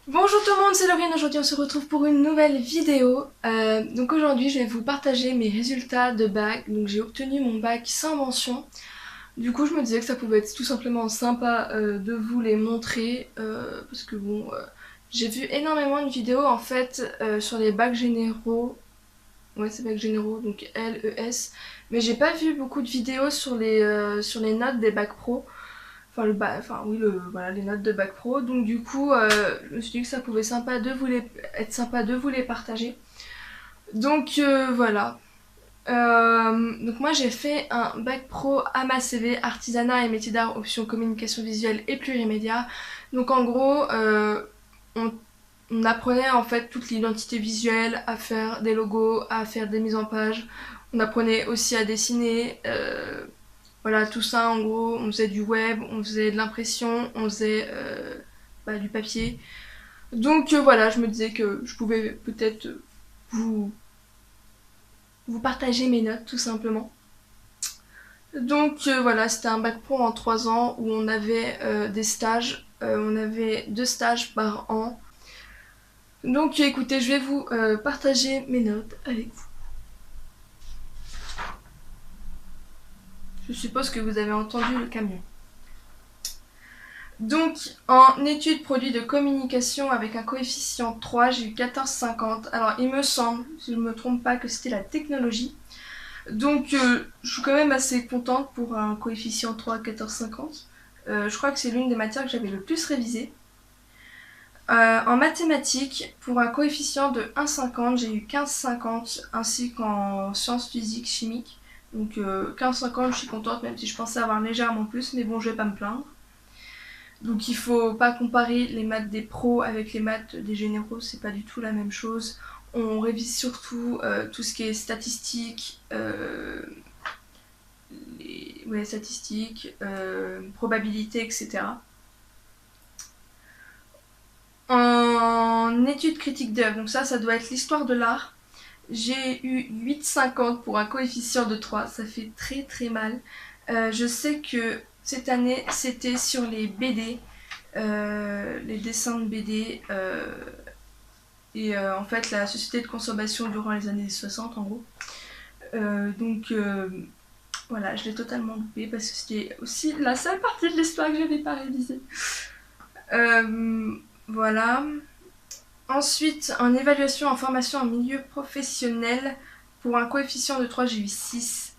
Bonjour tout le monde, c'est Laurine. Aujourd'hui on se retrouve pour une nouvelle vidéo. Donc aujourd'hui je vais vous partager mes résultats de bac. Donc j'ai obtenu mon bac sans mention. Du coup je me disais que ça pouvait être tout simplement sympa de vous les montrer. Parce que bon, j'ai vu énormément de vidéos en fait sur les bacs généraux. Ouais, c'est bacs généraux, donc L, E, S. Mais j'ai pas vu beaucoup de vidéos sur les notes des bacs pro. Enfin, oui, voilà, les notes de bac pro. Donc du coup, je me suis dit que ça pouvait être sympa de vous les partager. Donc voilà. Donc moi j'ai fait un bac pro à ma CV, artisanat et métier d'art, option communication visuelle et plurimédia. Donc en gros, on, on apprenait en fait toute l'identité visuelle, à faire des logos, à faire des mises en page. On apprenait aussi à dessiner. Voilà, tout ça en gros, on faisait du web, on faisait de l'impression, on faisait du papier. Donc voilà, je me disais que je pouvais peut-être vous, vous partager mes notes tout simplement. Donc voilà, c'était un bac pro en 3 ans où on avait des stages. On avait 2 stages par an. Donc écoutez, je vais vous partager mes notes avec vous. Je suppose que vous avez entendu le camion. Donc, en études produits de communication avec un coefficient 3, j'ai eu 14,50. Alors, il me semble, si je ne me trompe pas, que c'était la technologie. Donc, je suis quand même assez contente pour un coefficient 3, 14,50. Je crois que c'est l'une des matières que j'avais le plus révisé. En mathématiques, pour un coefficient de 1,50, j'ai eu 15,50, ainsi qu'en sciences physiques chimiques. Donc 15,50, je suis contente, même si je pensais avoir légèrement plus, mais bon, je vais pas me plaindre. Donc il faut pas comparer les maths des pros avec les maths des généraux, c'est pas du tout la même chose. On révise surtout tout ce qui est statistiques, probabilité, etc. En études critiques d'œuvre, donc ça doit être l'histoire de l'art. J'ai eu 8,50 pour un coefficient de 3, ça fait très très mal. Je sais que cette année c'était sur les BD, les dessins de BD en fait la société de consommation durant les années 60 en gros. Donc voilà, je l'ai totalement loupé parce que c'était aussi la seule partie de l'histoire que je n'avais pas révisée. Voilà. Ensuite, en évaluation en formation en milieu professionnel, pour un coefficient de 3, j'ai eu 6.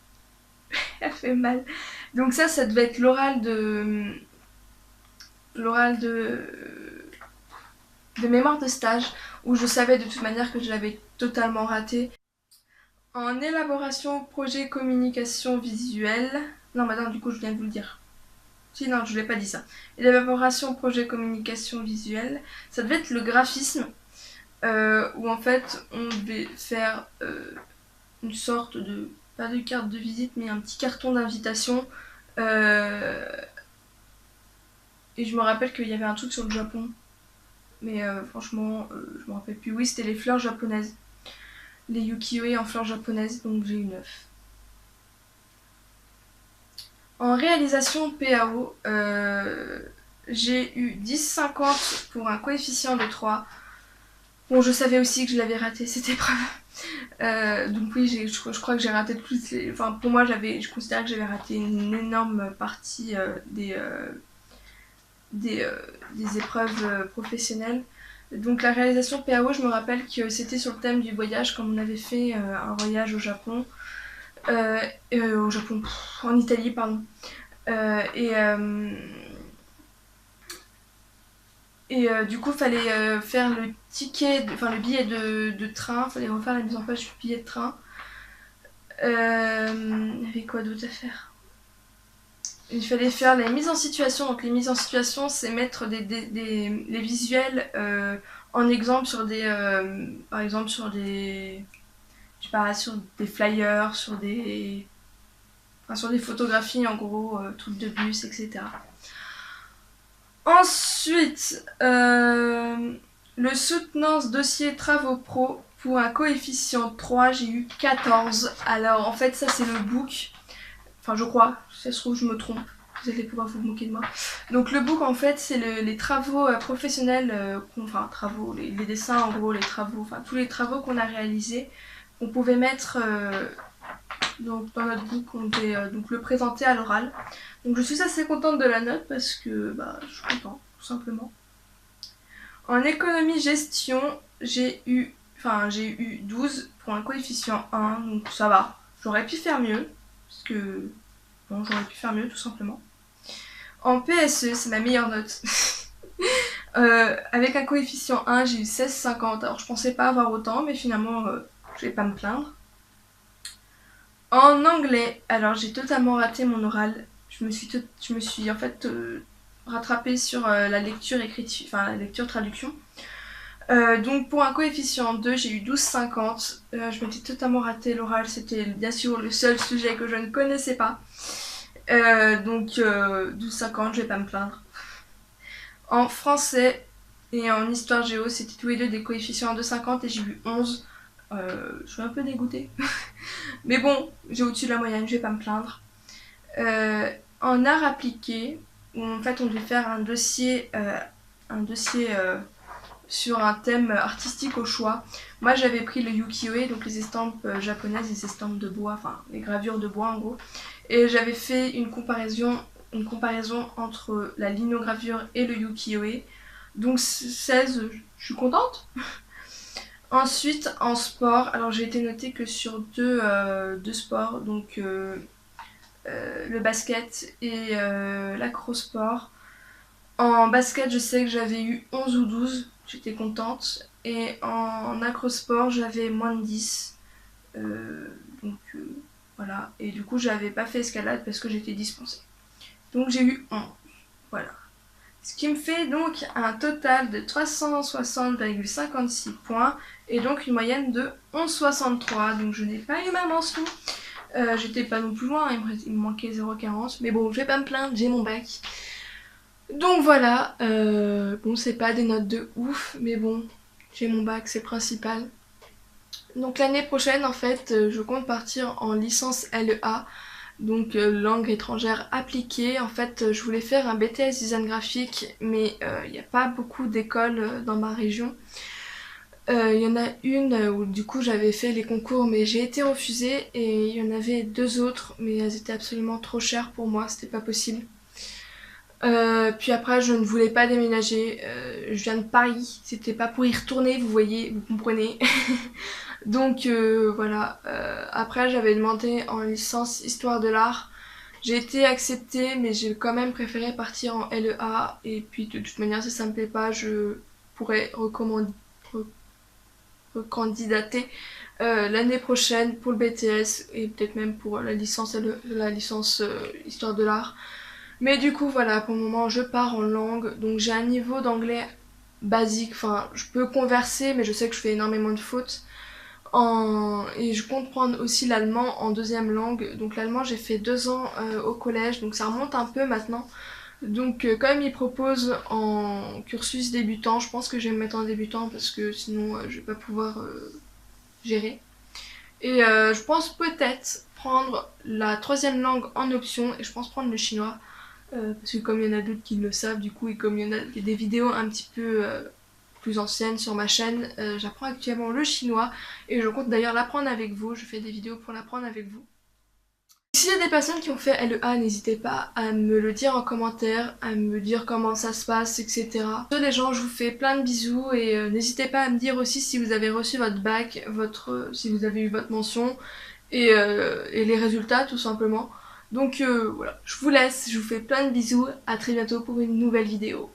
Ça fait mal. Donc ça devait être l'oral de mémoire de stage, où je savais de toute manière que je l'avais totalement raté. En élaboration, projet, communication visuelle. Non, madame, du coup, je viens de vous le dire. Si, non, je ne l'ai pas dit ça. Élaboration, projet, communication visuelle. Ça devait être le graphisme, où en fait, on devait faire une sorte de. Pas de carte de visite, mais un petit carton d'invitation. Et je me rappelle qu'il y avait un truc sur le Japon. Mais franchement, je me rappelle plus. Oui, c'était les fleurs japonaises. Les ukiyo-e en fleurs japonaises, donc j'ai eu 9. En réalisation PAO, j'ai eu 10,50 pour un coefficient de 3. Bon, je savais aussi que je l'avais raté cette épreuve. Donc oui, je crois que j'ai raté plus. Enfin, pour moi, je considère que j'avais raté une énorme partie des, des épreuves professionnelles. Donc la réalisation PAO, je me rappelle que c'était sur le thème du voyage, comme on avait fait un voyage au Japon. Au Japon, en Italie, pardon. Euh, et euh, du coup, fallait faire le ticket, enfin le billet de train, fallait refaire la mise en page du billet de train. Il y avait quoi d'autre à faire? Il fallait faire les mises en situation. Donc les mises en situation, c'est mettre les visuels en exemple sur par exemple sur je sais pas, sur des flyers, sur des photographies en gros, trucs de bus, etc. Ensuite, le soutenance dossier travaux pro pour un coefficient 3, j'ai eu 14. Alors en fait, ça c'est le book. Enfin, je crois, si ça se trouve, je me trompe. vous allez pouvoir vous moquer de moi. Donc le book en fait c'est les travaux professionnels, enfin travaux, les dessins en gros, les travaux, enfin tous les travaux qu'on a réalisés, qu'on pouvait mettre donc, dans notre book, on devait donc le présenter à l'oral. Donc je suis assez contente de la note parce que bah, je suis contente tout simplement. En économie gestion, j'ai eu 12 pour un coefficient 1, donc ça va. J'aurais pu faire mieux, parce que bon, j'aurais pu faire mieux tout simplement. En PSE, c'est ma meilleure note. Avec un coefficient 1, j'ai eu 16,50. Alors je pensais pas avoir autant, mais finalement, je vais pas me plaindre. En anglais, alors j'ai totalement raté mon oral. Je me suis en fait rattrapée sur la lecture écriture, enfin la lecture traduction. Donc pour un coefficient 2, j'ai eu 12,50. Je m'étais totalement raté l'oral, c'était bien sûr le seul sujet que je ne connaissais pas. Donc 12,50, je vais pas me plaindre. En français et en histoire géo, c'était tous les deux des coefficients à 2,50 et j'ai eu 11. Je suis un peu dégoûtée. Mais bon, j'ai au-dessus de la moyenne, je vais pas me plaindre. En art appliqué, où en fait on devait faire un dossier sur un thème artistique au choix. Moi j'avais pris le ukiyo-e, donc les estampes japonaises, les estampes de bois, enfin les gravures de bois en gros. Et j'avais fait une comparaison entre la linogravure et le ukiyo-e. Donc 16, je suis contente. Ensuite en sport, alors j'ai été notée que sur deux sports, donc le basket et l'acrosport. En basket, je sais que j'avais eu 11 ou 12, j'étais contente. Et en acrosport, j'avais moins de 10. Donc voilà. Et du coup, j'avais pas fait escalade parce que j'étais dispensée. Donc j'ai eu 11. Voilà. Ce qui me fait donc un total de 360,56 points et donc une moyenne de 11,63. Donc je n'ai pas eu ma mention. J'étais pas non plus loin, il me manquait 0,40. Mais bon, je vais pas me plaindre, j'ai mon bac. Donc voilà, bon c'est pas des notes de ouf, mais bon, j'ai mon bac, c'est le principal. Donc l'année prochaine en fait, je compte partir en licence LEA, donc langue étrangère appliquée. En fait, je voulais faire un BTS design graphique, mais il n'y a pas beaucoup d'écoles dans ma région. Il y en a une où du coup j'avais fait les concours mais j'ai été refusée, et il y en avait deux autres mais elles étaient absolument trop chères pour moi, c'était pas possible. Puis après je ne voulais pas déménager, je viens de Paris, c'était pas pour y retourner, vous voyez, vous comprenez. Donc voilà, après j'avais demandé en licence histoire de l'art, j'ai été acceptée mais j'ai quand même préféré partir en LEA, et puis de toute manière si ça me plaît pas je pourrais recandidater l'année prochaine pour le BTS et peut-être même pour la licence histoire de l'art. Mais du coup voilà, pour le moment je pars en langue, donc j'ai un niveau d'anglais basique, enfin je peux converser mais je sais que je fais énormément de fautes. Et je compte prendre aussi l'allemand en deuxième langue, donc l'allemand j'ai fait 2 ans au collège, donc ça remonte un peu maintenant. Donc comme ils proposent en cursus débutant, je pense que je vais me mettre en débutant parce que sinon je vais pas pouvoir gérer. Et je pense peut-être prendre la troisième langue en option, et je pense prendre le chinois. Parce que comme il y en a d'autres qui le savent du coup, et comme il y a des vidéos un petit peu plus anciennes sur ma chaîne, j'apprends actuellement le chinois et je compte d'ailleurs l'apprendre avec vous, je fais des vidéos pour l'apprendre avec vous. S'il y a des personnes qui ont fait LEA, n'hésitez pas à me le dire en commentaire, à me dire comment ça se passe, etc. Sur les gens, je vous fais plein de bisous, et n'hésitez pas à me dire aussi si vous avez reçu votre bac, si vous avez eu votre mention, et les résultats tout simplement. Donc voilà, je vous laisse, je vous fais plein de bisous, à très bientôt pour une nouvelle vidéo.